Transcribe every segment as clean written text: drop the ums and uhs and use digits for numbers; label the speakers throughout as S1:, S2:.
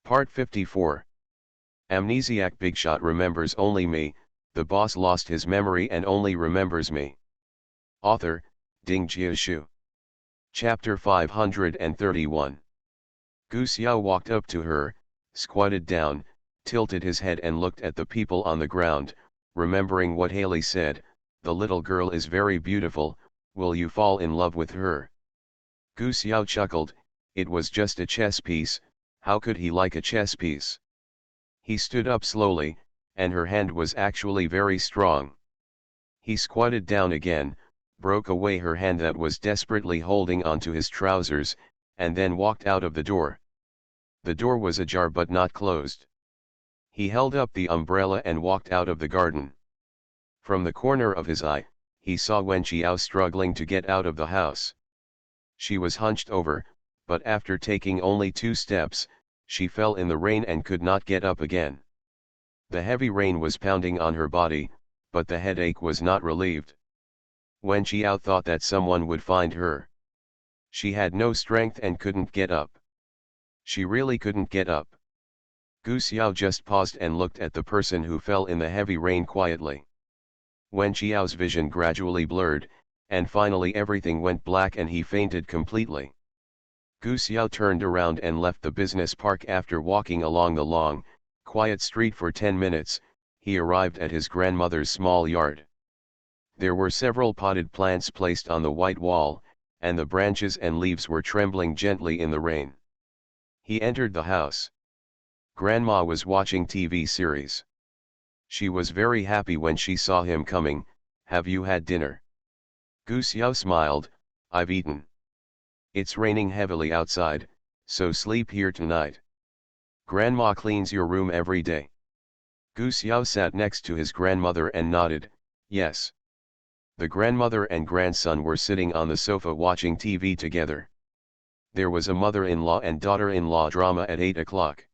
S1: Part 54. Amnesiac Bigshot remembers only me, the boss lost his memory and only remembers me. Author, Ding Jiashu. Chapter 531. Gu Xiao walked up to her, squatted down, tilted his head and looked at the people on the ground, remembering what Haley said, "The little girl is very beautiful, will you fall in love with her?" Gu Xiao chuckled, it was just a chess piece, how could he like a chess piece? He stood up slowly, and her hand was actually very strong. He squatted down again, broke away her hand that was desperately holding onto his trousers, and then walked out of the door. The door was ajar but not closed. He held up the umbrella and walked out of the garden. From the corner of his eye, he saw Wen Qiao struggling to get out of the house. She was hunched over, but after taking only 2 steps, she fell in the rain and could not get up again. The heavy rain was pounding on her body, but the headache was not relieved. Wen Qiao thought that someone would find her. She had no strength and couldn't get up. She really couldn't get up. Gu Xiao just paused and looked at the person who fell in the heavy rain quietly. Wen Qiao's vision gradually blurred, and finally everything went black and he fainted completely. Gu Xiao turned around and left the business park. After walking along the long, quiet street for 10 minutes, he arrived at his grandmother's small yard. There were several potted plants placed on the white wall, and the branches and leaves were trembling gently in the rain. He entered the house. Grandma was watching TV series. She was very happy when she saw him coming. "Have you had dinner?" Gu Xiao smiled, "I've eaten. It's raining heavily outside, so sleep here tonight. Grandma cleans your room every day." Gu Xiao sat next to his grandmother and nodded, "Yes." The grandmother and grandson were sitting on the sofa watching TV together. There was a mother-in-law and daughter-in-law drama at 8 o'clock.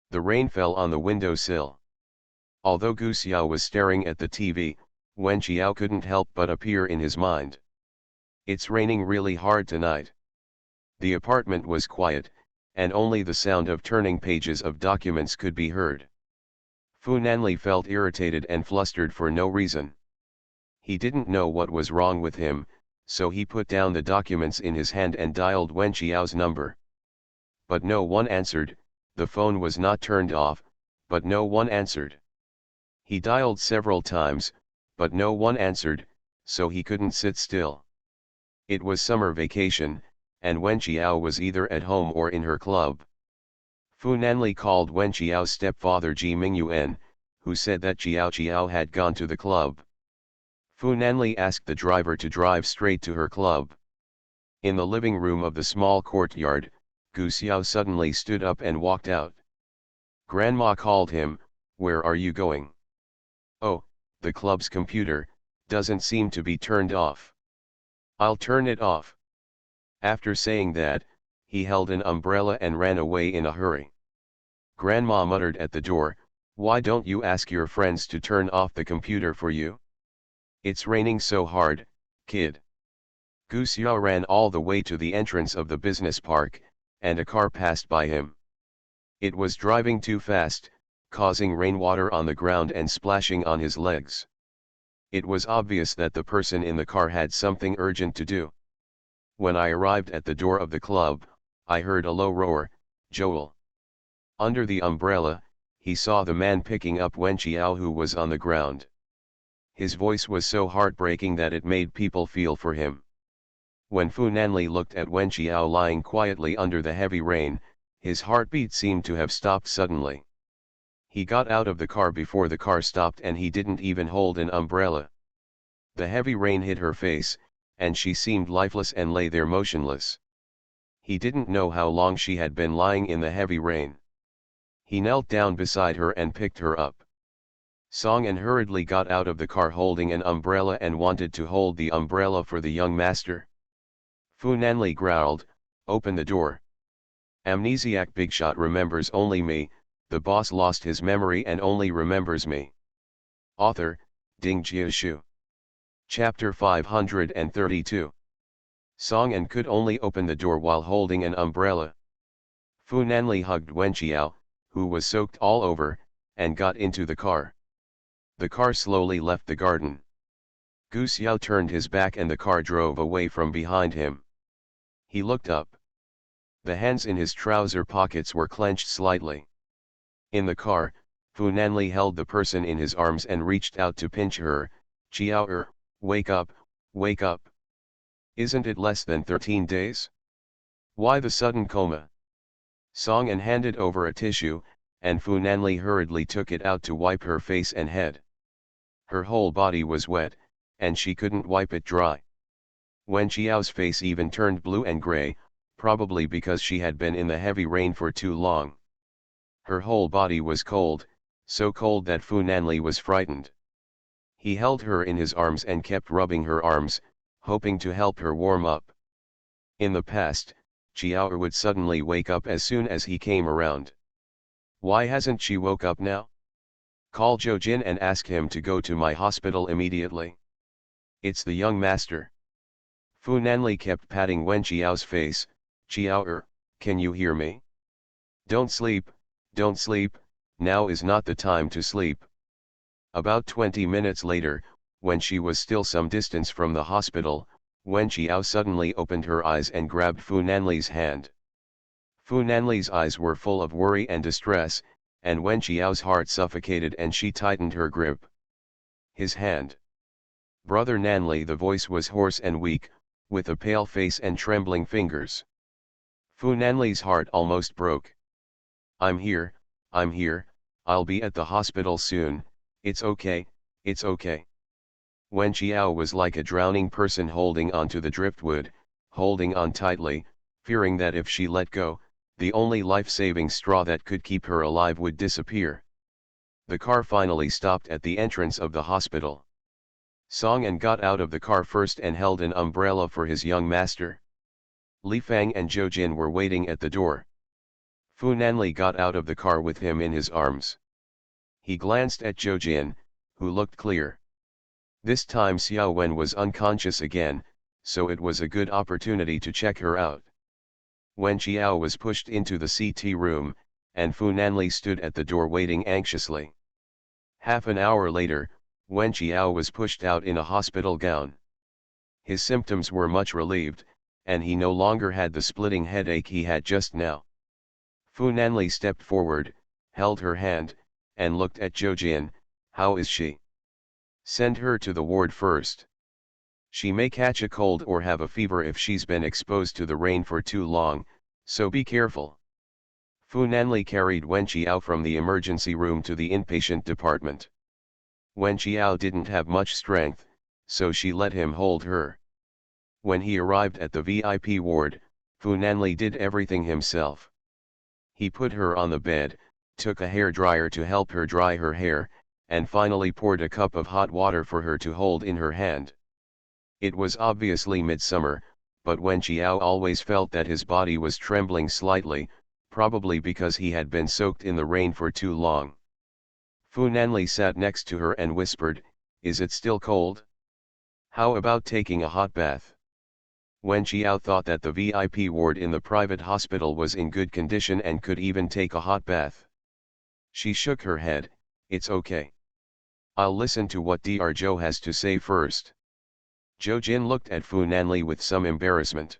S1: The rain fell on the windowsill. Although Gu Xiao was staring at the TV, Wen Qiao couldn't help but appear in his mind. It's raining really hard tonight. The apartment was quiet, and only the sound of turning pages of documents could be heard. Fu Nanli felt irritated and flustered for no reason. He didn't know what was wrong with him, so he put down the documents in his hand and dialed Wen Qiao's number. But no one answered. The phone was not turned off, but no one answered. He dialed several times, but no one answered, so he couldn't sit still. It was summer vacation, and Wen Qiao was either at home or in her club. Fu Nanli called Wen Qiao's stepfather Ji Mingyuan, who said that Qiao had gone to the club. Fu Nanli asked the driver to drive straight to her club. In the living room of the small courtyard, Gu Xiao suddenly stood up and walked out. Grandma called him, "Where are you going?" "Oh, the club's computer doesn't seem to be turned off." "I'll turn it off." After saying that, he held an umbrella and ran away in a hurry. Grandma muttered at the door, "Why don't you ask your friends to turn off the computer for you? It's raining so hard, kid." Gu Xiao ran all the way to the entrance of the business park, and a car passed by him. It was driving too fast, causing rainwater on the ground and splashing on his legs. It was obvious that the person in the car had something urgent to do. When I arrived at the door of the club, I heard a low roar, "Joel." Under the umbrella, he saw the man picking up Wen Qiao who was on the ground. His voice was so heartbreaking that it made people feel for him. When Fu Nanli looked at Wen Qiao lying quietly under the heavy rain, his heartbeat seemed to have stopped suddenly. He got out of the car before the car stopped and he didn't even hold an umbrella. The heavy rain hit her face, and she seemed lifeless and lay there motionless. He didn't know how long she had been lying in the heavy rain. He knelt down beside her and picked her up. Song An hurriedly got out of the car holding an umbrella and wanted to hold the umbrella for the young master. Fu Nanli growled, "Open the door." Amnesiac Bigshot remembers only me, the boss lost his memory and only remembers me. Author, Ding Jiashu. Chapter 532. Song An could only open the door while holding an umbrella. Fu Nanli hugged Wen Qiao, who was soaked all over, and got into the car. The car slowly left the garden. Gu Xiao turned his back and the car drove away from behind him. He looked up. The hands in his trouser pockets were clenched slightly. In the car, Fu Nanli held the person in his arms and reached out to pinch her. Qiao, wake up, wake up. Isn't it less than 13 days? Why the sudden coma? Song An handed over a tissue, and Fu Nanli hurriedly took it out to wipe her face and head. Her whole body was wet, and she couldn't wipe it dry. Wen Qiao's face even turned blue and grey, probably because she had been in the heavy rain for too long. Her whole body was cold, so cold that Fu Nanli was frightened. He held her in his arms and kept rubbing her arms, hoping to help her warm up. In the past, Qiao would suddenly wake up as soon as he came around. Why hasn't she woke up now? Call Zhou Jin and ask him to go to my hospital immediately. It's the young master. Fu Nanli kept patting Wen Qiao's face. Qiao, can you hear me? Don't sleep, now is not the time to sleep. About 20 minutes later, when she was still some distance from the hospital, Wen Qiao suddenly opened her eyes and grabbed Fu Nanli's hand. Fu Nanli's eyes were full of worry and distress, and Wen Qiao's heart suffocated and she tightened her grip. His hand. Brother Nanli, the voice was hoarse and weak, with a pale face and trembling fingers. Fu Nanli's heart almost broke. I'm here, I'll be at the hospital soon, it's okay, it's okay. Wen Qiao was like a drowning person holding onto the driftwood, holding on tightly, fearing that if she let go, the only life-saving straw that could keep her alive would disappear. The car finally stopped at the entrance of the hospital. Song An got out of the car first and held an umbrella for his young master. Li Fang and Zhou Jin were waiting at the door. Fu Nanli got out of the car with him in his arms. He glanced at Zhou Jin, who looked clear. This time Xiao Wen was unconscious again, so it was a good opportunity to check her out. Wen Qiao was pushed into the CT room, and Fu Nanli stood at the door waiting anxiously. Half an hour later, Wen Qiao was pushed out in a hospital gown. His symptoms were much relieved, and he no longer had the splitting headache he had just now. Fu Nanli stepped forward, held her hand, and looked at Zhou Jin. How is she? Send her to the ward first. She may catch a cold or have a fever if she's been exposed to the rain for too long, so be careful. Fu Nanli carried Wen Qiao from the emergency room to the inpatient department. Wen Qiao didn't have much strength, so she let him hold her. When he arrived at the VIP ward, Fu Nanli did everything himself. He put her on the bed, took a hairdryer to help her dry her hair, and finally poured a cup of hot water for her to hold in her hand. It was obviously midsummer, but Wen Qiao always felt that his body was trembling slightly, probably because he had been soaked in the rain for too long. Fu Nanli sat next to her and whispered, "Is it still cold? How about taking a hot bath?" Wen Qiao thought that the VIP ward in the private hospital was in good condition and could even take a hot bath. She shook her head. "It's okay. I'll listen to what Dr. Zhou has to say first." Zhou Jin looked at Fu Nanli with some embarrassment.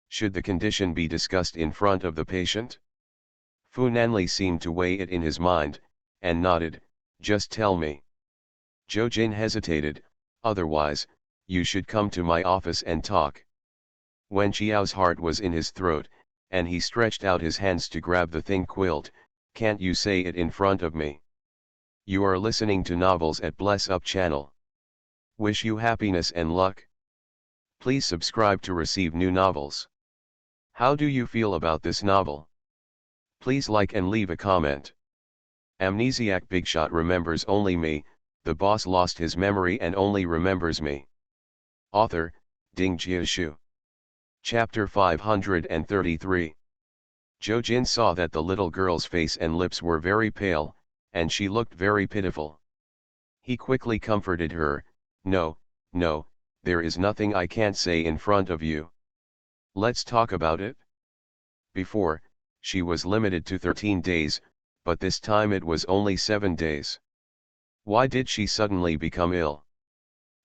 S1: Should the condition be discussed in front of the patient? Fu Nanli seemed to weigh it in his mind, and nodded, "Just tell me." Zhou Jin hesitated, "Otherwise, you should come to my office and talk." Wen Qiao's heart was in his throat, and he stretched out his hands to grab the thin quilt. "Can't you say it in front of me?" You are listening to Novels at Bless Up channel. Wish you happiness and luck. Please subscribe to receive new novels. How do you feel about this novel? Please like and leave a comment. Amnesiac Bigshot remembers only me, the boss lost his memory and only remembers me. Author, Ding Jiashu. Chapter 533. Zhou Jin saw that the little girl's face and lips were very pale, and she looked very pitiful. He quickly comforted her. No, there is nothing I can't say in front of you. Let's talk about it." Before, she was limited to 13 days, but this time it was only 7 days. Why did she suddenly become ill?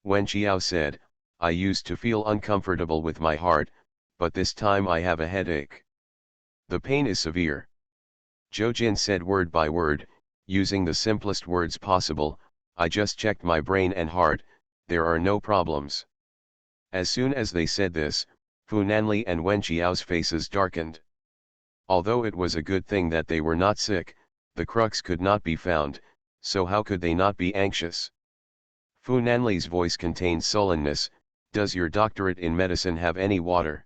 S1: Wen Qiao said, I used to feel uncomfortable with my heart, but this time I have a headache. The pain is severe. Zhou Jin said word by word, using the simplest words possible, I just checked my brain and heart, there are no problems. As soon as they said this, Fu Nanli and Wen Qiao's faces darkened. Although it was a good thing that they were not sick, the crux could not be found, so how could they not be anxious? Fu Nanli's voice contained sullenness, does your doctorate in medicine have any water?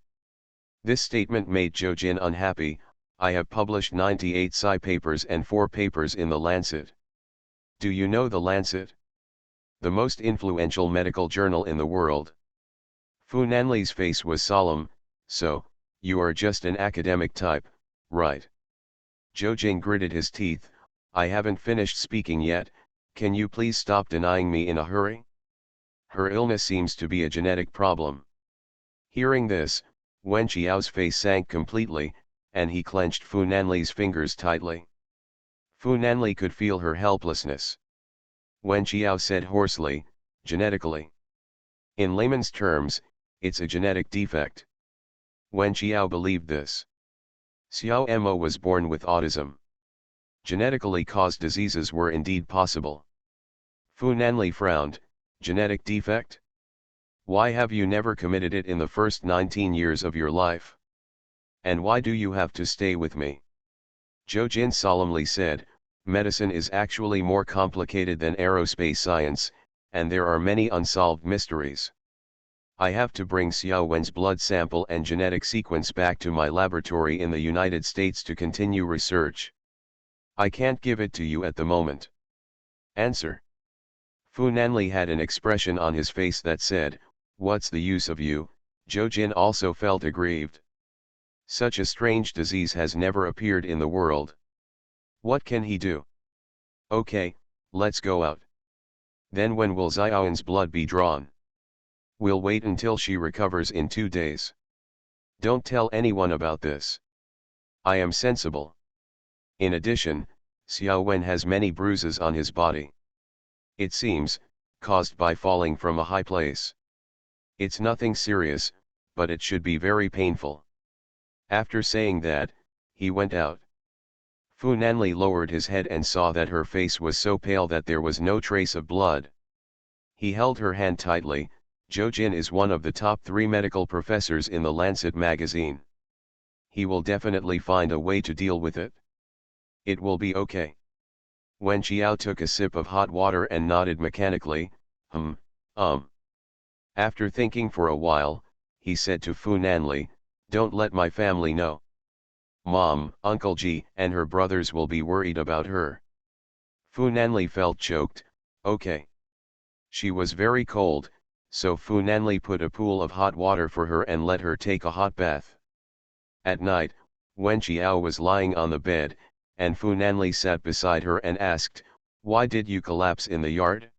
S1: This statement made Zhou Jin unhappy, I have published 98 Sci papers and 4 papers in the Lancet. Do you know the Lancet? The most influential medical journal in the world. Fu Nanli's face was solemn, so, you are just an academic type, right? Zhou Jin gritted his teeth, I haven't finished speaking yet, can you please stop denying me in a hurry? Her illness seems to be a genetic problem. Hearing this, Wen Qiao's face sank completely, and he clenched Fu Nanli's fingers tightly. Fu Nanli could feel her helplessness. Wen Qiao said hoarsely, genetically. In layman's terms, it's a genetic defect. Wen Qiao believed this. Xiao Mo was born with autism. Genetically caused diseases were indeed possible. Fu Nanli frowned, genetic defect? Why have you never committed it in the first 19 years of your life? And why do you have to stay with me? Zhou Jin solemnly said, medicine is actually more complicated than aerospace science, and there are many unsolved mysteries. I have to bring Xiao Wen's blood sample and genetic sequence back to my laboratory in the United States to continue research. I can't give it to you at the moment. Answer. Fu Nanli had an expression on his face that said, what's the use of you? Zhou Jin also felt aggrieved. Such a strange disease has never appeared in the world. What can he do? Okay, let's go out. Then when will Xiaowen's blood be drawn? We'll wait until she recovers in 2 days. Don't tell anyone about this. I am sensible. In addition, Xiao Wen has many bruises on his body. It seems, caused by falling from a high place. It's nothing serious, but it should be very painful. After saying that, he went out. Fu Nanli lowered his head and saw that her face was so pale that there was no trace of blood. He held her hand tightly. Zhou Jin is one of the top 3 medical professors in the Lancet magazine. He will definitely find a way to deal with it. It will be okay. Wen Qiao took a sip of hot water and nodded mechanically, After thinking for a while, he said to Fu Nanli, don't let my family know. Mom, Uncle Ji, and her brothers will be worried about her. Fu Nanli felt choked, okay. She was very cold, so Fu Nanli put a pool of hot water for her and let her take a hot bath. At night, Wen Qiao was lying on the bed, and Fu Nanli sat beside her and asked, why did you collapse in the yard?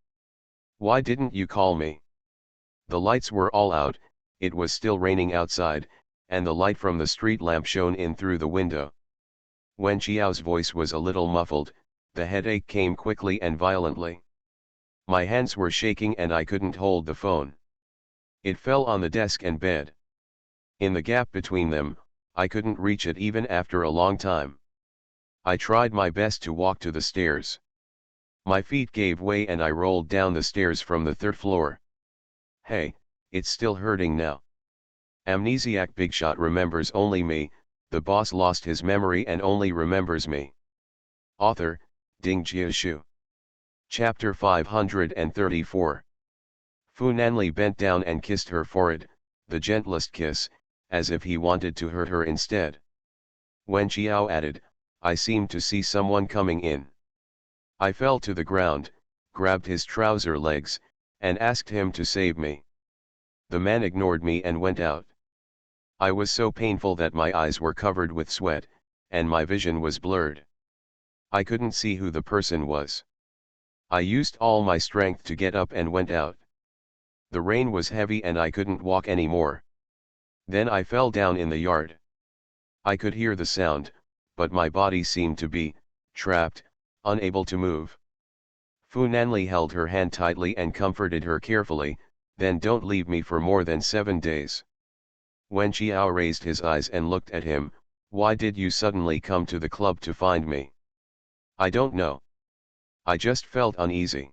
S1: Why didn't you call me? The lights were all out, it was still raining outside, and the light from the street lamp shone in through the window. Wen Qiao's voice was a little muffled, the headache came quickly and violently. My hands were shaking and I couldn't hold the phone. It fell on the desk and bed. In the gap between them, I couldn't reach it even after a long time. I tried my best to walk to the stairs. My feet gave way and I rolled down the stairs from the 3rd floor. Hey, it's still hurting now. Amnesiac Bigshot remembers only me, the boss lost his memory and only remembers me. Author, Ding Jiashu. Chapter 534. Fu Nanli bent down and kissed her forehead, the gentlest kiss, as if he wanted to hurt her instead. Wen Qiao added, I seemed to see someone coming in. I fell to the ground, grabbed his trouser legs, and asked him to save me. The man ignored me and went out. I was so painful that my eyes were covered with sweat, and my vision was blurred. I couldn't see who the person was. I used all my strength to get up and went out. The rain was heavy and I couldn't walk anymore. Then I fell down in the yard. I could hear the sound, but my body seemed to be trapped, unable to move. Fu Nanli held her hand tightly and comforted her carefully, then don't leave me for more than 7 days. Wen Qiao raised his eyes and looked at him. Why did you suddenly come to the club to find me? I don't know. I just felt uneasy.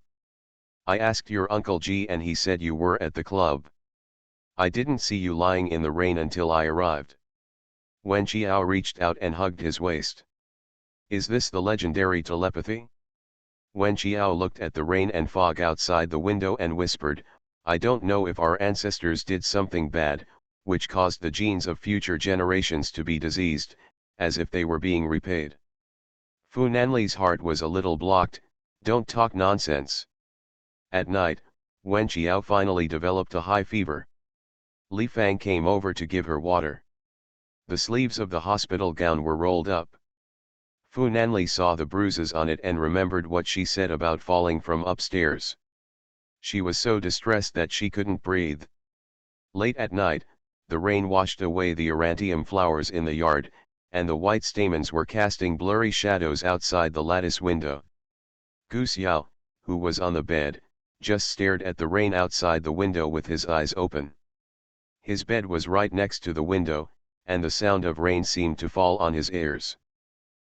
S1: I asked your Uncle Ji and he said you were at the club. I didn't see you lying in the rain until I arrived. Wen Qiao reached out and hugged his waist. Is this the legendary telepathy? Wen Qiao looked at the rain and fog outside the window and whispered, I don't know if our ancestors did something bad, which caused the genes of future generations to be diseased, as if they were being repaid. Fu Nanli's heart was a little blocked. Don't talk nonsense. At night, Wen Qiao finally developed a high fever. Li Fang came over to give her water. The sleeves of the hospital gown were rolled up. Fu Nanli saw the bruises on it and remembered what she said about falling from upstairs. She was so distressed that she couldn't breathe. Late at night, the rain washed away the aurantium flowers in the yard, and the white stamens were casting blurry shadows outside the lattice window. Gu Xiao, who was on the bed, just stared at the rain outside the window with his eyes open. His bed was right next to the window, and the sound of rain seemed to fall on his ears.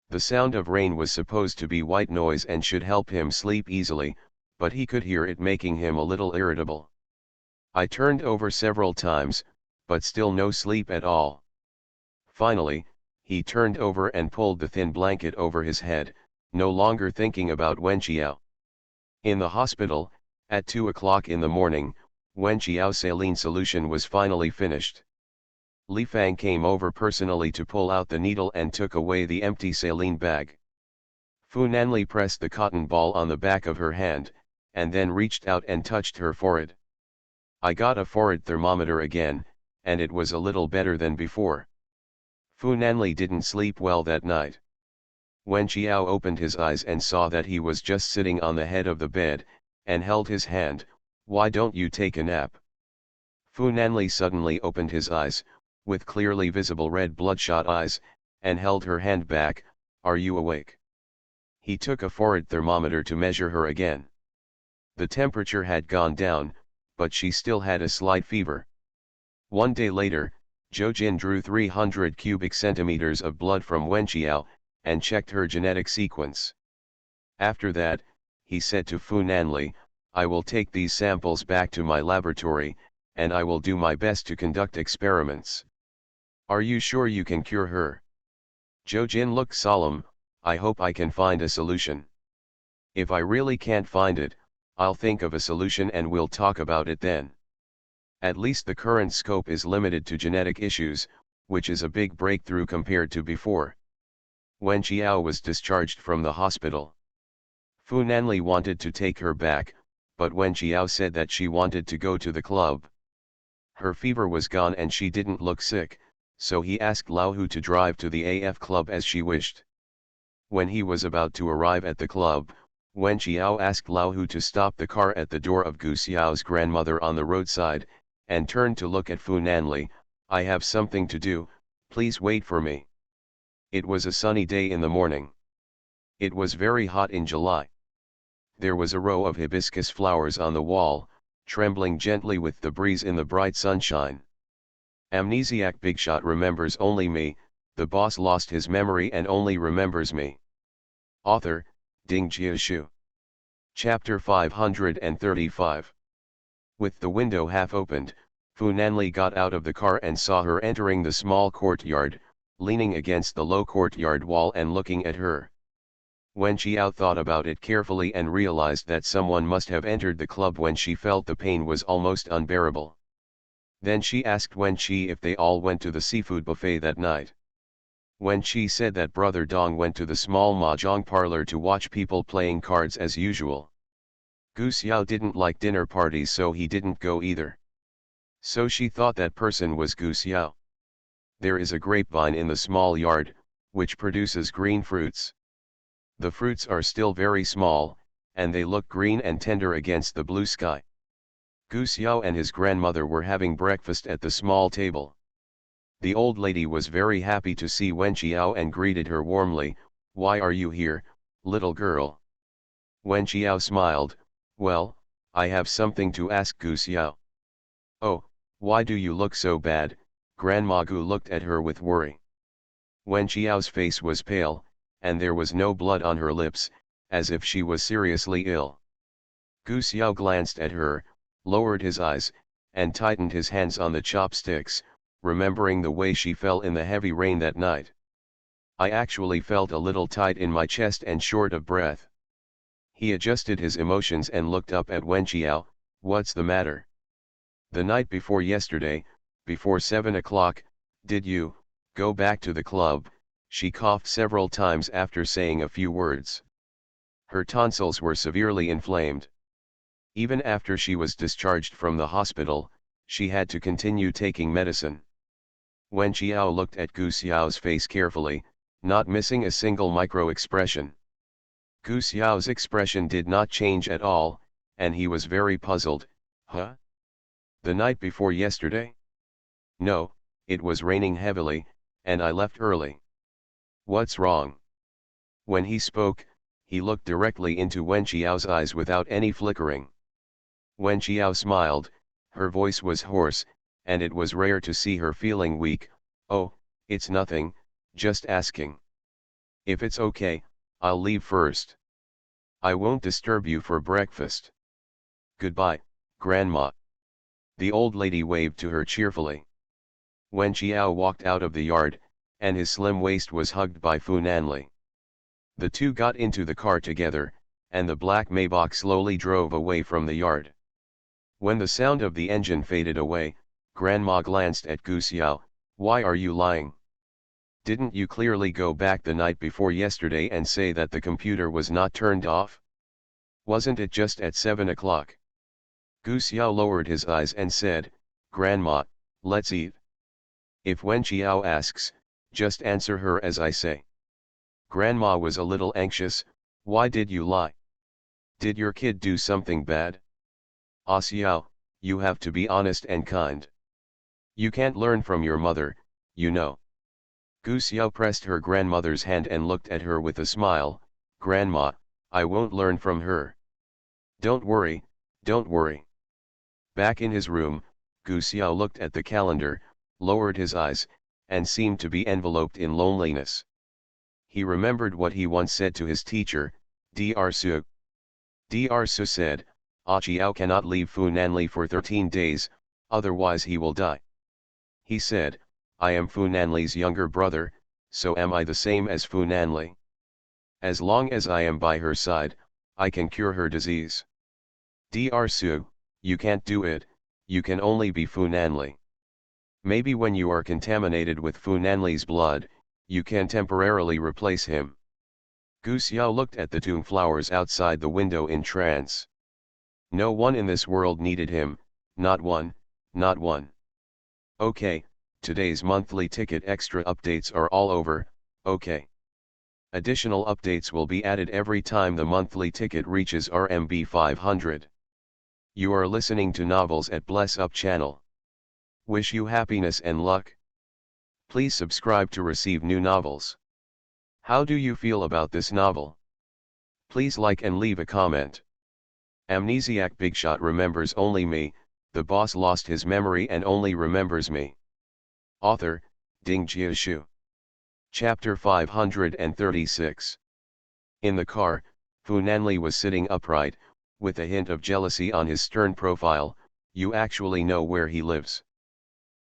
S1: The sound of rain was supposed to be white noise and should help him sleep easily, but he could hear it making him a little irritable. I turned over several times, but still no sleep at all. Finally, he turned over and pulled the thin blanket over his head, no longer thinking about Wen Qiao. In the hospital, at 2 o'clock in the morning, Wen Qiao's saline solution was finally finished. Li Fang came over personally to pull out the needle and took away the empty saline bag. Fu Nanli pressed the cotton ball on the back of her hand, and then reached out and touched her forehead. I got a forehead thermometer again, and it was a little better than before. Fu Nanli didn't sleep well that night. Wen Qiao opened his eyes and saw that he was just sitting on the head of the bed, and held his hand. Why don't you take a nap? Fu Nanli suddenly opened his eyes, with clearly visible red bloodshot eyes, and held her hand back. Are you awake? He took a forehead thermometer to measure her again. The temperature had gone down, but she still had a slight fever. 1 day later, Zhou Jin drew 300 cubic centimeters of blood from Wen Qiao, and checked her genetic sequence. After that, he said to Fu Nanli, I will take these samples back to my laboratory, and I will do my best to conduct experiments. Are you sure you can cure her? Zhou Jin looked solemn. I hope I can find a solution. If I really can't find it, I'll think of a solution and we'll talk about it then. At least the current scope is limited to genetic issues, which is a big breakthrough compared to before. Wen Qiao was discharged from the hospital. Fu Nanli wanted to take her back, but Wen Qiao said that she wanted to go to the club. Her fever was gone and she didn't look sick, so he asked Lao Hu to drive to the AF club as she wished. When he was about to arrive at the club, Wen Qiao asked Lao Hu to stop the car at the door of Gu Xiao's grandmother on the roadside, and turned to look at Fu Nanli. I have something to do, please wait for me. It was a sunny day in the morning. It was very hot in July. There was a row of hibiscus flowers on the wall, trembling gently with the breeze in the bright sunshine. Amnesiac Bigshot remembers only me. The boss lost his memory and only remembers me. Author, Ding Jiashu. Chapter 535. With the window half opened, Fu Nanli got out of the car and saw her entering the small courtyard, leaning against the low courtyard wall and looking at her. Wen Qiao thought about it carefully and realized that someone must have entered the club when she felt the pain was almost unbearable. Then she asked Wen Qi if they all went to the seafood buffet that night. Wen Qi said that Brother Dong went to the small mahjong parlor to watch people playing cards as usual. Gu Xiao didn't like dinner parties so he didn't go either. So she thought that person was Gu Xiao. There is a grapevine in the small yard, which produces green fruits. The fruits are still very small, and they look green and tender against the blue sky. Gu Xiao and his grandmother were having breakfast at the small table. The old lady was very happy to see Wen Qiao and greeted her warmly. "Why are you here, little girl?" Wen Qiao smiled. "Well, I have something to ask Gu Xiao." "Oh, why do you look so bad?" Grandma Gu looked at her with worry. Wen Qiao's face was pale, and there was no blood on her lips, as if she was seriously ill. Gu Xiao glanced at her, lowered his eyes, and tightened his hands on the chopsticks, remembering the way she fell in the heavy rain that night. "I actually felt a little tight in my chest and short of breath." He adjusted his emotions and looked up at Wen Qiao. "What's the matter?" "The night before yesterday, before 7 o'clock, did you go back to the club?" She coughed several times after saying a few words. Her tonsils were severely inflamed. Even after she was discharged from the hospital, she had to continue taking medicine. Wen Qiao looked at Gu Xiao's face carefully, not missing a single micro-expression. Gu Xiao's expression did not change at all, and he was very puzzled. "Huh? The night before yesterday?" "No, it was raining heavily, and I left early." "What's wrong?" When he spoke, he looked directly into Wen Qiao's eyes without any flickering. Wen Qiao smiled, her voice was hoarse, and it was rare to see her feeling weak. "Oh, it's nothing, just asking. If it's okay, I'll leave first. I won't disturb you for breakfast." "Goodbye, Grandma." The old lady waved to her cheerfully. Wen Qiao walked out of the yard, and his slim waist was hugged by Fu Nanli. The two got into the car together, and the black Maybach slowly drove away from the yard. When the sound of the engine faded away, Grandma glanced at Gu Xiao. "Why are you lying? Didn't you clearly go back the night before yesterday and say that the computer was not turned off? Wasn't it just at 7 o'clock? Gu Xiao lowered his eyes and said, "Grandma, let's eat. If Wen Qiao asks, just answer her as I say." Grandma was a little anxious. "Why did you lie? Did your kid do something bad? Ah Xiao, you have to be honest and kind. You can't learn from your mother, you know." Gu Xiao pressed her grandmother's hand and looked at her with a smile. "Grandma, I won't learn from her. Don't worry, don't worry." Back in his room, Gu Xiao looked at the calendar, lowered his eyes, and seemed to be enveloped in loneliness. He remembered what he once said to his teacher, Dr. Su. Dr. Su said, "Ah Qiao cannot leave Fu Nanli for 13 days, otherwise he will die." He said, "I am Fu Nanli's younger brother, so am I the same as Fu Nanli? As long as I am by her side, I can cure her disease." "Dr. Su, you can't do it, you can only be Fu Nanli. Maybe when you are contaminated with Fu Nanli's blood, you can temporarily replace him." Gu Xiao looked at the tung flowers outside the window in trance. No one in this world needed him, not one, not one. Okay, today's monthly ticket extra updates are all over, okay. Additional updates will be added every time the monthly ticket reaches RMB 500. You are listening to Novels at Bless Up channel. Wish you happiness and luck. Please subscribe to receive new novels. How do you feel about this novel? Please like and leave a comment. Amnesiac Bigshot remembers only me, the boss lost his memory and only remembers me. Author, Ding Jiashu. Chapter 536. In the car, Fu Nanli was sitting upright, with a hint of jealousy on his stern profile. "You actually know where he lives."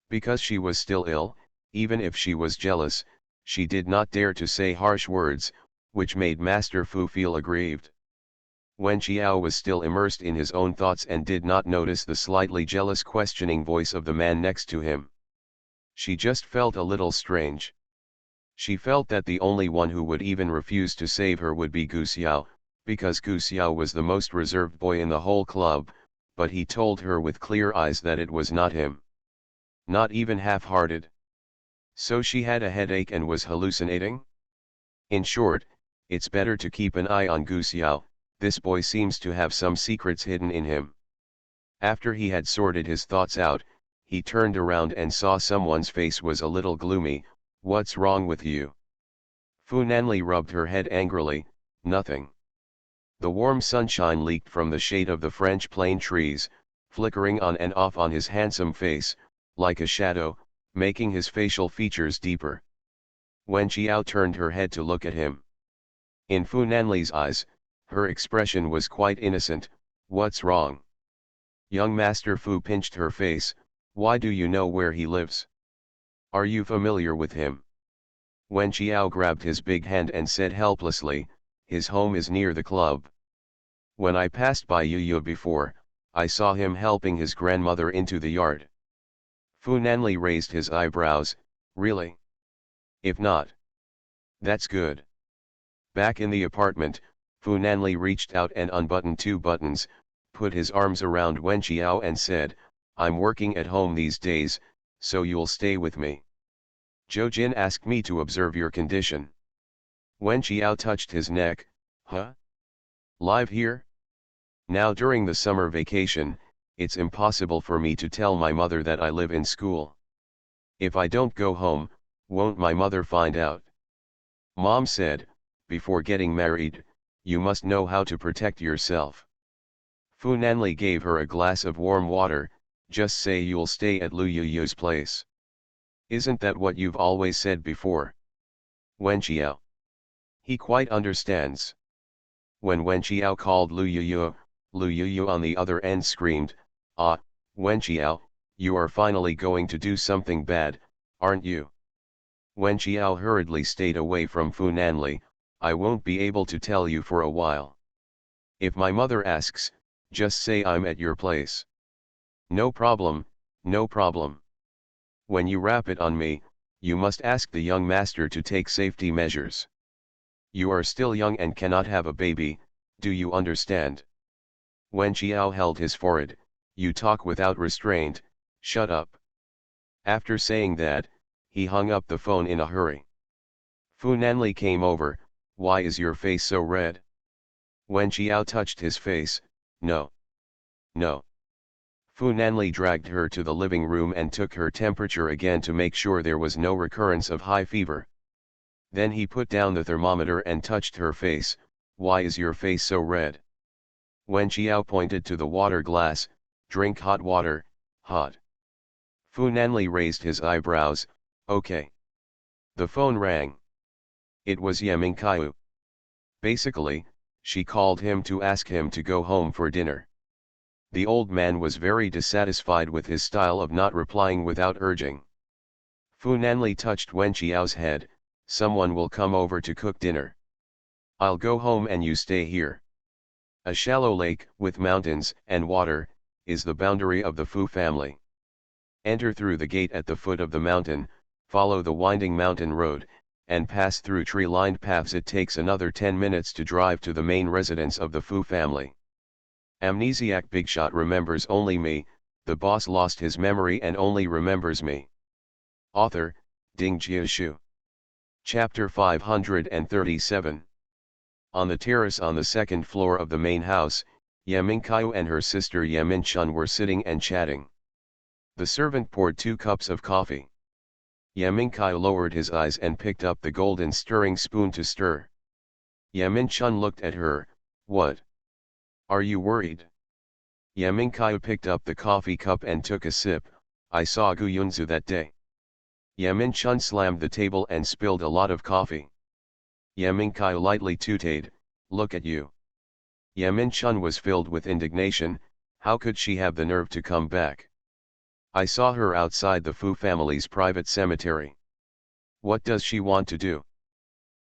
S1: Because she was still ill, even if she was jealous, she did not dare to say harsh words, which made Master Fu feel aggrieved. Wen Qiao was still immersed in his own thoughts and did not notice the slightly jealous questioning voice of the man next to him. She just felt a little strange. She felt that the only one who would even refuse to save her would be Gu Xiao, because Gu Xiao was the most reserved boy in the whole club, but he told her with clear eyes that it was not him. Not even half-hearted. So she had a headache and was hallucinating? In short, it's better to keep an eye on Gu Xiao. This boy seems to have some secrets hidden in him. After he had sorted his thoughts out, he turned around and saw someone's face was a little gloomy. What's wrong with you? Fu Nanli rubbed her head angrily. Nothing. The warm sunshine leaked from the shade of the French plane trees, flickering on and off on his handsome face, like a shadow, making his facial features deeper. Wen Qiao turned her head to look at him. In Fu Nanli's eyes, her expression was quite innocent. What's wrong? Young Master Fu pinched her face. Why do you know where he lives? Are you familiar with him? Wen Qiao grabbed his big hand and said helplessly, his home is near the club. When I passed by Yu before, I saw him helping his grandmother into the yard. Fu Nanli raised his eyebrows. Really? If not, that's good. Back in the apartment, Fu Nanli reached out and unbuttoned 2 buttons, put his arms around Wen Qiao and said, I'm working at home these days, so you'll stay with me. Zhou Jin asked me to observe your condition. Wen Qiao touched his neck. Huh? Live here? Now during the summer vacation, it's impossible for me to tell my mother that I live in school. If I don't go home, won't my mother find out? Mom said, before getting married, you must know how to protect yourself. Fu Nanli gave her a glass of warm water. Just say you'll stay at Lu Yuyu's place. Isn't that what you've always said before? Wen Qiao. He quite understands. When Wen Qiao called Lu Yuyu on the other end screamed, Ah, Wen Qiao, you are finally going to do something bad, aren't you? Wen Qiao hurriedly stayed away from Fu Nanli. I won't be able to tell you for a while. If my mother asks, just say I'm at your place. No problem, no problem. When you wrap it on me, you must ask the young master to take safety measures. You are still young and cannot have a baby, do you understand? Wen Qiao held his forehead. You talk without restraint, shut up. After saying that, he hung up the phone in a hurry. Fu Nanli came over. Why is your face so red? Wen Qiao touched his face. No. No. Fu Nanli dragged her to the living room and took her temperature again to make sure there was no recurrence of high fever. Then he put down the thermometer and touched her face. Why is your face so red? Wen Qiao pointed to the water glass. Drink hot water, hot. Fu Nanli raised his eyebrows. Okay. The phone rang. It was Ye Mingqiu. Basically, she called him to ask him to go home for dinner. The old man was very dissatisfied with his style of not replying without urging. Fu Nanli touched Wen Qiao's head. Someone will come over to cook dinner. I'll go home and you stay here. A shallow lake, with mountains and water, is the boundary of the Fu family. Enter through the gate at the foot of the mountain, follow the winding mountain road, and pass through tree-lined paths. It takes another 10 minutes to drive to the main residence of the Fu family. Amnesiac Bigshot remembers only me. The boss lost his memory and only remembers me. Author, Ding Jiashu. Chapter 537. On the terrace on the second floor of the main house, Ye Mingqiu and her sister Ye Minchun were sitting and chatting. The servant poured 2 cups of coffee. Ye Mingqiu lowered his eyes and picked up the golden stirring spoon to stir. Ye Minchun looked at her. What? Are you worried? Ye Mingqiu picked up the coffee cup and took a sip. I saw Gu Yunzu that day. Ye Minchun slammed the table and spilled a lot of coffee. Ye Mingqiu lightly tooted. Look at you. Ye Minchun was filled with indignation. How could she have the nerve to come back? I saw her outside the Fu family's private cemetery. What does she want to do?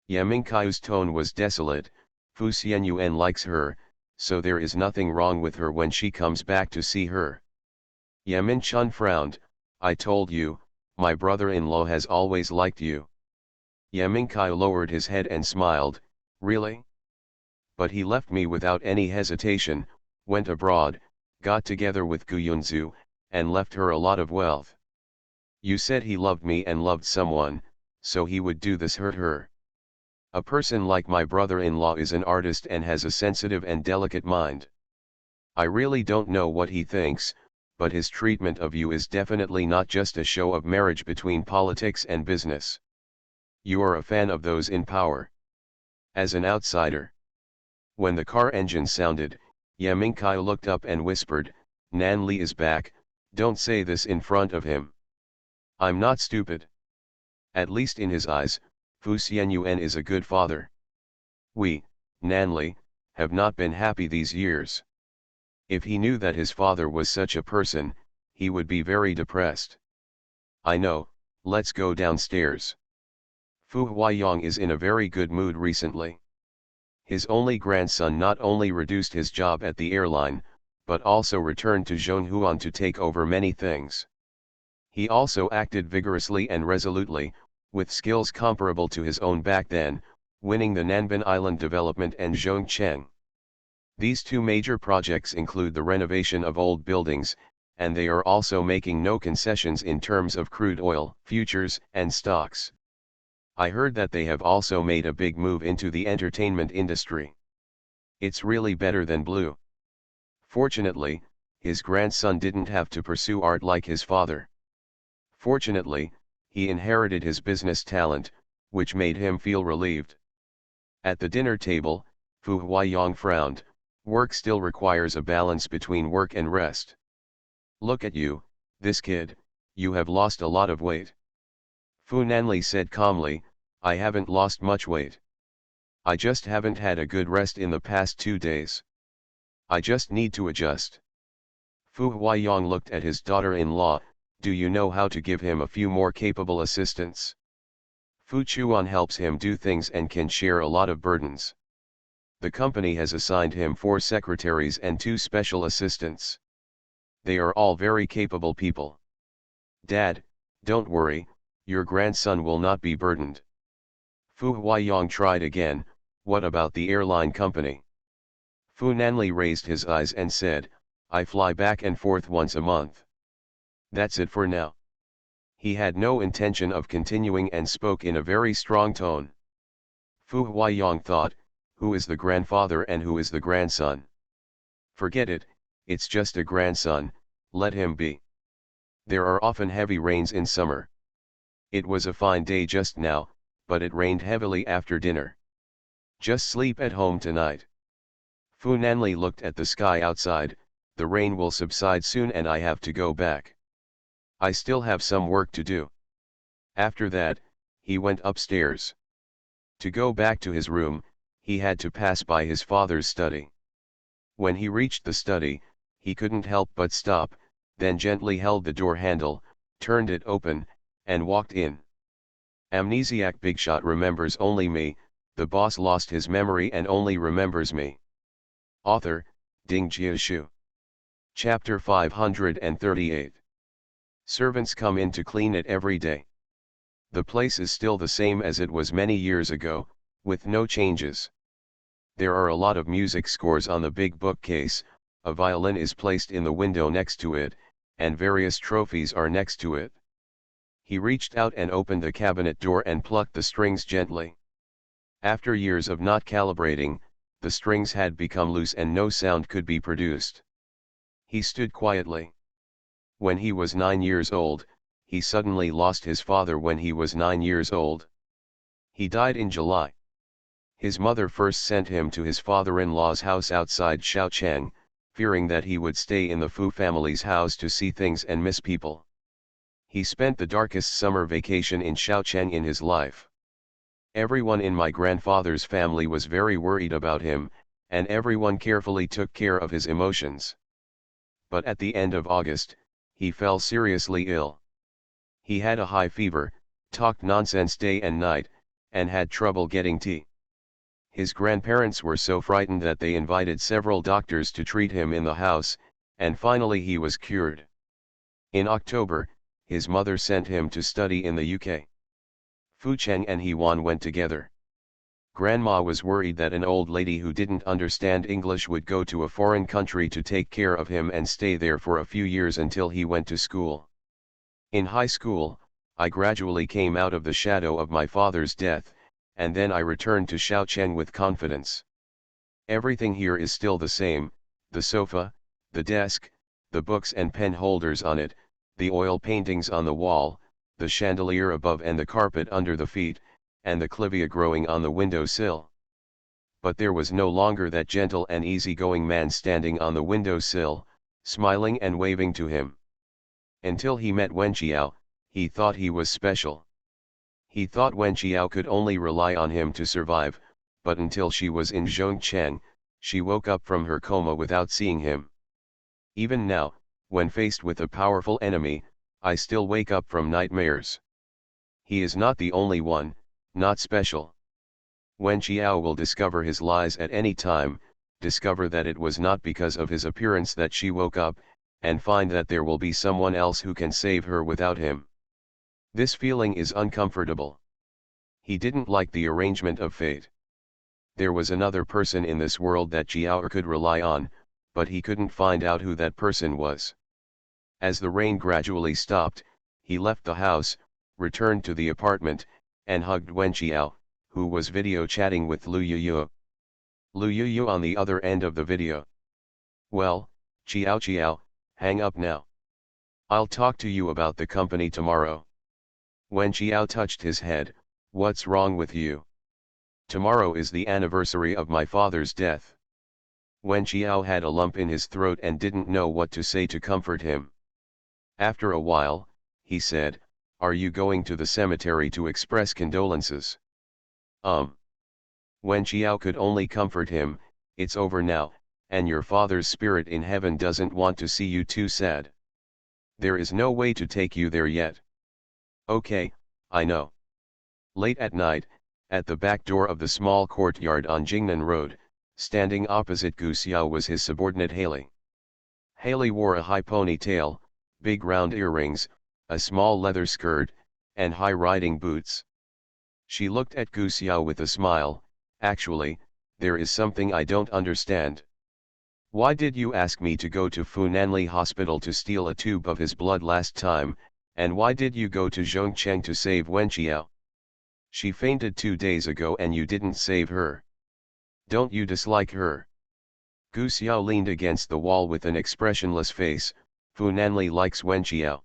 S1: Ye Mingqiu's tone was desolate. Fu Xianyuan likes her, so there is nothing wrong with her when she comes back to see her. Ye Minchun frowned. I told you, my brother-in-law has always liked you. Ye Mingqiu lowered his head and smiled. Really? But he left me without any hesitation, went abroad, got together with Gu Yunzu, and left her a lot of wealth. You said he loved me and loved someone, so he would do this hurt her. A person like my brother-in-law is an artist and has a sensitive and delicate mind. I really don't know what he thinks, but his treatment of you is definitely not just a show of marriage between politics and business. You are a fan of those in power. As an outsider. When the car engine sounded, Ye Mingkai looked up and whispered, "Nan Li is back, don't say this in front of him." "I'm not stupid." At least in his eyes, Fu Xianyuan is a good father. We, Nan Li, have not been happy these years. If he knew that his father was such a person, he would be very depressed. "I know, let's go downstairs." Fu Huayong is in a very good mood recently. His only grandson not only reduced his job at the airline, but also returned to Zhonghuan to take over many things. He also acted vigorously and resolutely, with skills comparable to his own back then, winning the Nanbin Island development and Zhongcheng. These two major projects include the renovation of old buildings, and they are also making no concessions in terms of crude oil, futures, and stocks. I heard that they have also made a big move into the entertainment industry. It's really better than Blue. Fortunately, his grandson didn't have to pursue art like his father. Fortunately, he inherited his business talent, which made him feel relieved. At the dinner table, Fu Huayong frowned. Work still requires a balance between work and rest. "Look at you, this kid, you have lost a lot of weight." Fu Nanli said calmly, "I haven't lost much weight. I just haven't had a good rest in the past 2 days. I just need to adjust." Fu Huayong looked at his daughter-in-law. "Do you know how to give him a few more capable assistants?" Fu Chuan helps him do things and can share a lot of burdens. The company has assigned him 4 secretaries and 2 special assistants. They are all very capable people. "Dad, don't worry, your grandson will not be burdened." Fu Huayong tried again, "What about the airline company?" Fu Nanli raised his eyes and said, "I fly back and forth once a month. That's it for now." He had no intention of continuing and spoke in a very strong tone. Fu Huayong thought, who is the grandfather and who is the grandson? Forget it, it's just a grandson, let him be. There are often heavy rains in summer. It was a fine day just now, but it rained heavily after dinner. Just sleep at home tonight. Fu Nanli looked at the sky outside. The rain will subside soon and I have to go back. I still have some work to do. After that, he went upstairs. To go back to his room, he had to pass by his father's study. When he reached the study, he couldn't help but stop, then gently held the door handle, turned it open, and walked in. Amnesiac Bigshot remembers only me, the boss lost his memory and only remembers me. Author, Ding Jiashu. Chapter 538. Servants come in to clean it every day. The place is still the same as it was many years ago, with no changes. There are a lot of music scores on the big bookcase, a violin is placed in the window next to it, and various trophies are next to it. He reached out and opened the cabinet door and plucked the strings gently. After years of not calibrating, the strings had become loose and no sound could be produced. He stood quietly. When he was 9 years old, he suddenly lost his father when he was 9 years old. He died in July. His mother first sent him to his father-in-law's house outside Shaocheng, fearing that he would stay in the Fu family's house to see things and miss people. He spent the darkest summer vacation in Shaocheng in his life. Everyone in my grandfather's family was very worried about him, and everyone carefully took care of his emotions. But at the end of August, he fell seriously ill. He had a high fever, talked nonsense day and night, and had trouble getting tea. His grandparents were so frightened that they invited several doctors to treat him in the house, and finally he was cured. In October, his mother sent him to study in the UK. Fu Cheng and He Wan went together. Grandma was worried that an old lady who didn't understand English would go to a foreign country to take care of him and stay there for a few years until he went to school. In high school, I gradually came out of the shadow of my father's death, and then I returned to Shaocheng with confidence. Everything here is still the same, the sofa, the desk, the books and pen holders on it, the oil paintings on the wall, the chandelier above and the carpet under the feet, and the clivia growing on the window sill. But there was no longer that gentle and easy-going man standing on the window sill, smiling and waving to him. Until he met Wen Qiao, he thought he was special. He thought Wen Qiao could only rely on him to survive, but until she was in Zhongcheng, she woke up from her coma without seeing him. Even now, when faced with a powerful enemy, I still wake up from nightmares. He is not the only one, not special. Wen Qiao will discover his lies at any time, discover that it was not because of his appearance that she woke up, and find that there will be someone else who can save her without him. This feeling is uncomfortable. He didn't like the arrangement of fate. There was another person in this world that Qiao could rely on, but he couldn't find out who that person was. As the rain gradually stopped, he left the house, returned to the apartment, and hugged Wen Qiao, who was video chatting with Lu Yuyu. Lu Yuyu on the other end of the video. Well, Qiao, hang up now. I'll talk to you about the company tomorrow. Wen Qiao touched his head. What's wrong with you? Tomorrow is the anniversary of my father's death. Wen Qiao had a lump in his throat and didn't know what to say to comfort him. After a while, he said, "Are you going to the cemetery to express condolences?" Wen Qiao could only comfort him, "It's over now, and your father's spirit in heaven doesn't want to see you too sad. There is no way to take you there yet." "Okay, I know." Late at night, at the back door of the small courtyard on Jingnan Road, standing opposite Gu Xiao was his subordinate Haley. Haley wore a high ponytail, big round earrings, a small leather skirt, and high riding boots. She looked at Gu Xiao with a smile. "Actually, there is something I don't understand. Why did you ask me to go to Funanli Hospital to steal a tube of his blood last time, and why did you go to Zhongcheng to save Wen Qiao? She fainted 2 days ago and you didn't save her. Don't you dislike her?" Gu Xiao leaned against the wall with an expressionless face. "Funanli likes Wen Qiao.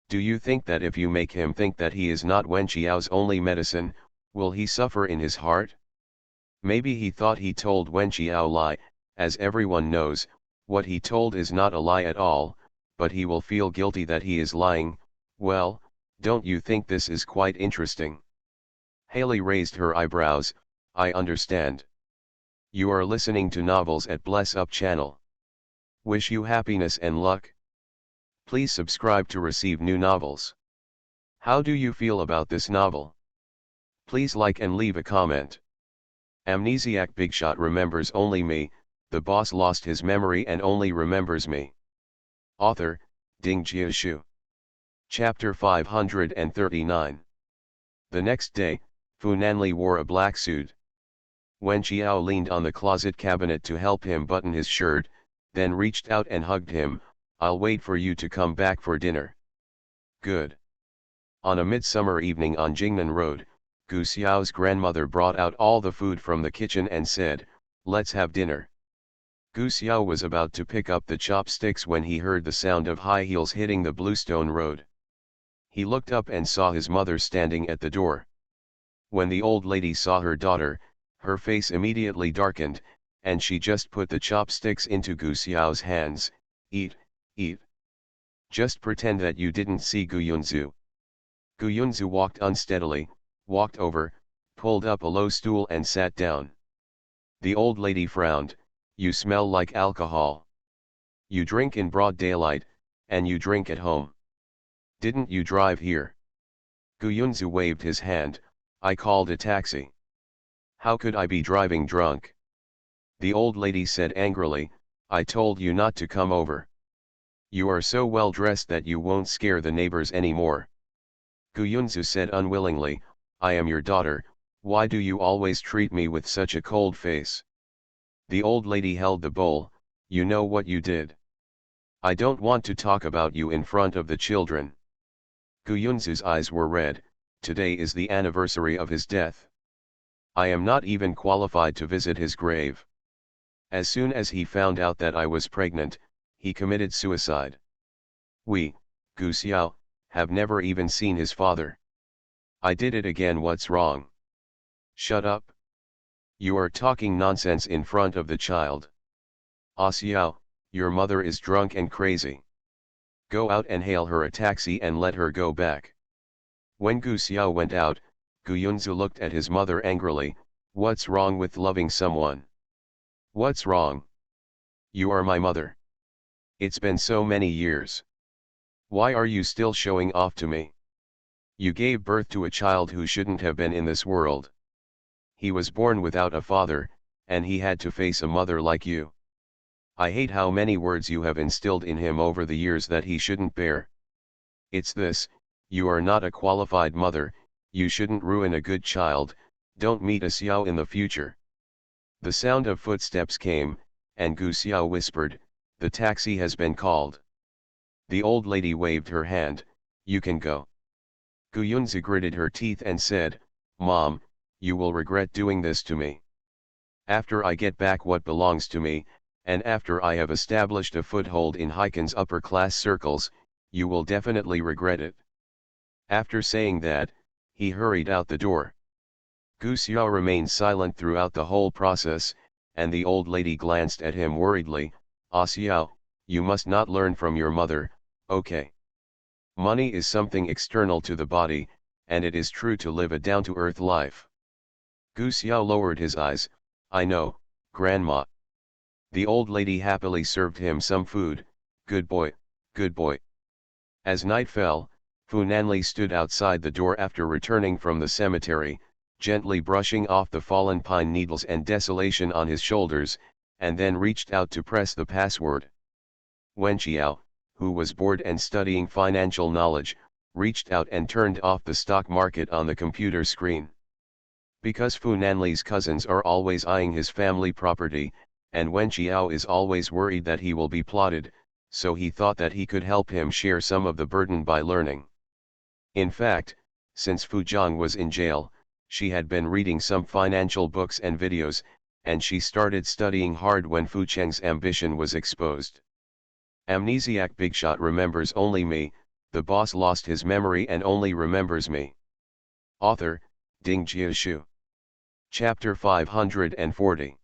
S1: Do you think that if you make him think that he is not Wen Qiao's only medicine, will he suffer in his heart? Maybe he thought he told Wen Qiao lie. As everyone knows, what he told is not a lie at all, but he will feel guilty that he is lying. Well, don't you think this is quite interesting?" Haley raised her eyebrows. "I understand. You are listening to novels at Bless Up channel. Wish you happiness and luck. Please subscribe to receive new novels. How do you feel about this novel? Please like and leave a comment." Amnesiac Bigshot remembers only me. The boss lost his memory and only remembers me. Author, Ding Jiashu. Chapter 539. The next day, Funanli wore a black suit. Wen Qiao leaned on the closet cabinet to help him button his shirt, then reached out and hugged him. "I'll wait for you to come back for dinner." "Good." On a midsummer evening on Jingnan Road, Gu Xiao's grandmother brought out all the food from the kitchen and said, "Let's have dinner." Gu Xiao was about to pick up the chopsticks when he heard the sound of high heels hitting the bluestone road. He looked up and saw his mother standing at the door. When the old lady saw her daughter, her face immediately darkened, and she just put the chopsticks into Gu Xiao's hands. "Eat, eat. Just pretend that you didn't see Gu Yunzu." Gu Yunzu walked unsteadily, walked over, pulled up a low stool and sat down. The old lady frowned. "You smell like alcohol. You drink in broad daylight, and you drink at home. Didn't you drive here?" Gu Yunzu waved his hand. "I called a taxi. How could I be driving drunk?" The old lady said angrily, "I told you not to come over. You are so well dressed that you won't scare the neighbors anymore." Gu Yunzu said unwillingly, "I am your daughter, why do you always treat me with such a cold face?" The old lady held the bowl. "You know what you did. I don't want to talk about you in front of the children." Gu Yunzu's eyes were red. "Today is the anniversary of his death. I am not even qualified to visit his grave. As soon as he found out that I was pregnant, he committed suicide. We, Gu Xiao, have never even seen his father. I did it again, what's wrong? Shut up. You are talking nonsense in front of the child. Ah Xiao, your mother is drunk and crazy. Go out and hail her a taxi and let her go back. When Gu Xiao went out, Gu Yunzu looked at his mother angrily. What's wrong with loving someone? What's wrong? You are my mother. It's been so many years. Why are you still showing off to me? You gave birth to a child who shouldn't have been in this world. He was born without a father, and he had to face a mother like you. I hate how many words you have instilled in him over the years that he shouldn't bear. It's this: you are not a qualified mother, you shouldn't ruin a good child, don't meet a Xiao in the future. The sound of footsteps came, and Gu Xiao whispered, the taxi has been called. The old lady waved her hand, you can go. Gu Yunzi gritted her teeth and said, Mom, you will regret doing this to me. After I get back what belongs to me, and after I have established a foothold in Heiken's upper-class circles, you will definitely regret it. After saying that, he hurried out the door. Gu Xiao remained silent throughout the whole process, and the old lady glanced at him worriedly. Ah Xiao, you must not learn from your mother, okay? Money is something external to the body, and it is true to live a down-to-earth life. Gu Xiao lowered his eyes. I know, Grandma. The old lady happily served him some food. Good boy, good boy. As night fell, Fu Nanli stood outside the door after returning from the cemetery, gently brushing off the fallen pine needles and desolation on his shoulders, and then reached out to press the password. Wen Qiao, who was bored and studying financial knowledge, reached out and turned off the stock market on the computer screen. Because Fu Nanli's cousins are always eyeing his family property, and Wen Qiao is always worried that he will be plotted, so he thought that he could help him share some of the burden by learning. In fact, since Fu Zhang was in jail, she had been reading some financial books and videos, and she started studying hard when Fu Cheng's ambition was exposed. Amnesiac Bigshot remembers only me, the boss lost his memory and only remembers me. Author, Ding Jiashu. Chapter 540.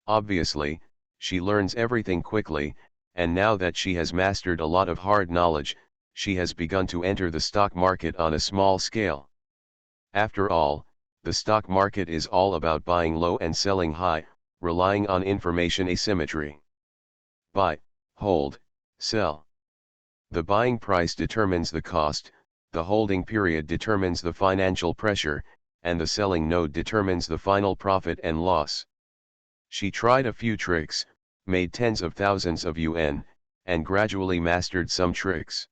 S1: Obviously, she learns everything quickly, and now that she has mastered a lot of hard knowledge, she has begun to enter the stock market on a small scale. After all, the stock market is all about buying low and selling high, relying on information asymmetry. Buy, hold, sell. The buying price determines the cost, the holding period determines the financial pressure, and the selling node determines the final profit and loss. She tried a few tricks, made tens of thousands of yuan, and gradually mastered some tricks.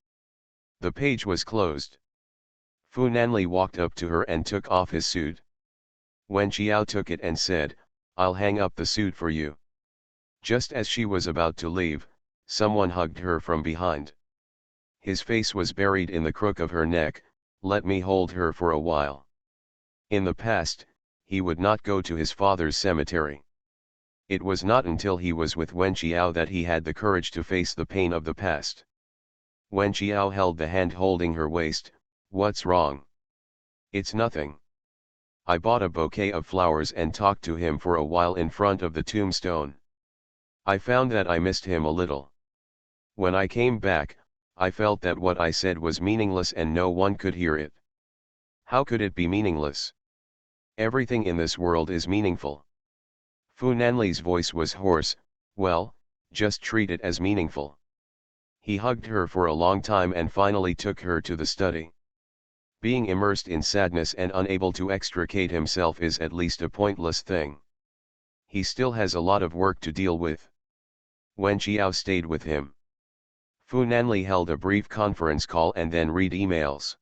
S1: The page was closed. Fu Nanli walked up to her and took off his suit. Wen Qiao took it and said, I'll hang up the suit for you. Just as she was about to leave, someone hugged her from behind. His face was buried in the crook of her neck. Let me hold her for a while. In the past, he would not go to his father's cemetery. It was not until he was with Wen Qiao that he had the courage to face the pain of the past. Wen Qiao held the hand holding her waist. What's wrong? It's nothing. I bought a bouquet of flowers and talked to him for a while in front of the tombstone. I found that I missed him a little. When I came back, I felt that what I said was meaningless and no one could hear it. How could it be meaningless? Everything in this world is meaningful. Fu Nanli's voice was hoarse. Well, just treat it as meaningful. He hugged her for a long time and finally took her to the study. Being immersed in sadness and unable to extricate himself is at least a pointless thing. He still has a lot of work to deal with. Wen Qiao stayed with him. Fu Nanli held a brief conference call and then read emails.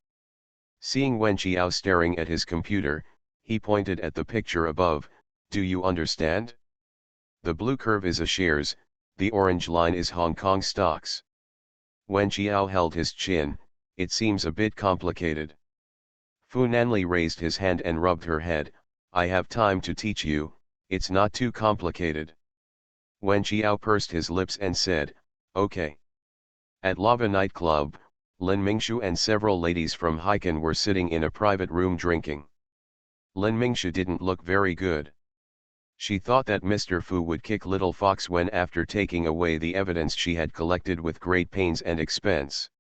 S1: Seeing Wen Qiao staring at his computer, he pointed at the picture above. Do you understand? The blue curve is a shares, the orange line is Hong Kong stocks. Wen Qiao held his chin. It seems a bit complicated. Fu Nanli raised his hand and rubbed her head. I have time to teach you, it's not too complicated. Wen Qiao pursed his lips and said, Okay. At Lava nightclub, Lin Mingshu and several ladies from Hiken were sitting in a private room drinking. Lin Mingshu didn't look very good. She thought that Mr. Fu would kick Little Fox when after taking away the evidence she had collected with great pains and expense.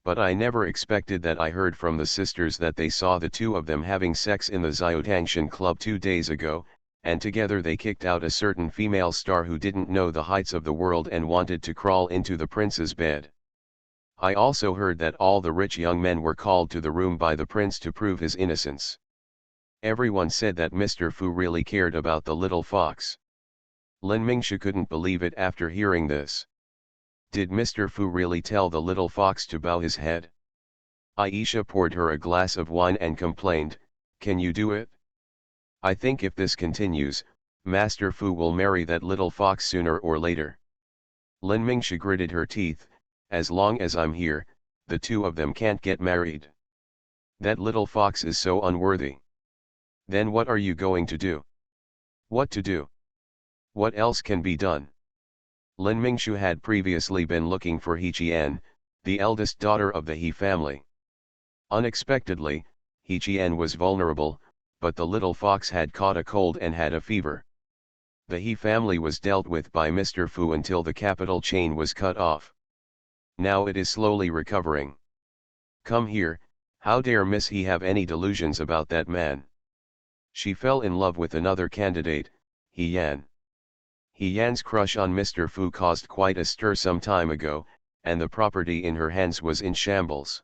S1: But I never expected that. I heard from the sisters that they saw the two of them having sex in the Xiaotangshan club 2 days ago, and together they kicked out a certain female star who didn't know the heights of the world and wanted to crawl into the prince's bed. I also heard that all the rich young men were called to the room by the prince to prove his innocence. Everyone said that Mr. Fu really cared about the little fox. Lin Mingshu couldn't believe it after hearing this. Did Mr. Fu really tell the little fox to bow his head? Aisha poured her a glass of wine and complained, "Can you do it? I think if this continues, Master Fu will marry that little fox sooner or later." Lin Mingshu gritted her teeth, "As long as I'm here, the two of them can't get married. That little fox is so unworthy." "Then what are you going to do?" "What to do? What else can be done?" Lin Mingshu had previously been looking for He Qian, the eldest daughter of the He family. Unexpectedly, He Qian was vulnerable, but the little fox had caught a cold and had a fever. The He family was dealt with by Mr. Fu until the capital chain was cut off. Now it is slowly recovering. "Come here, how dare Miss He have any delusions about that man? She fell in love with another candidate, He Yan." He Yan's crush on Mr. Fu caused quite a stir some time ago, and the property in her hands was in shambles.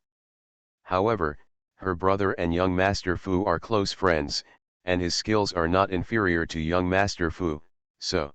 S1: However, her brother and young Master Fu are close friends, and his skills are not inferior to young Master Fu, so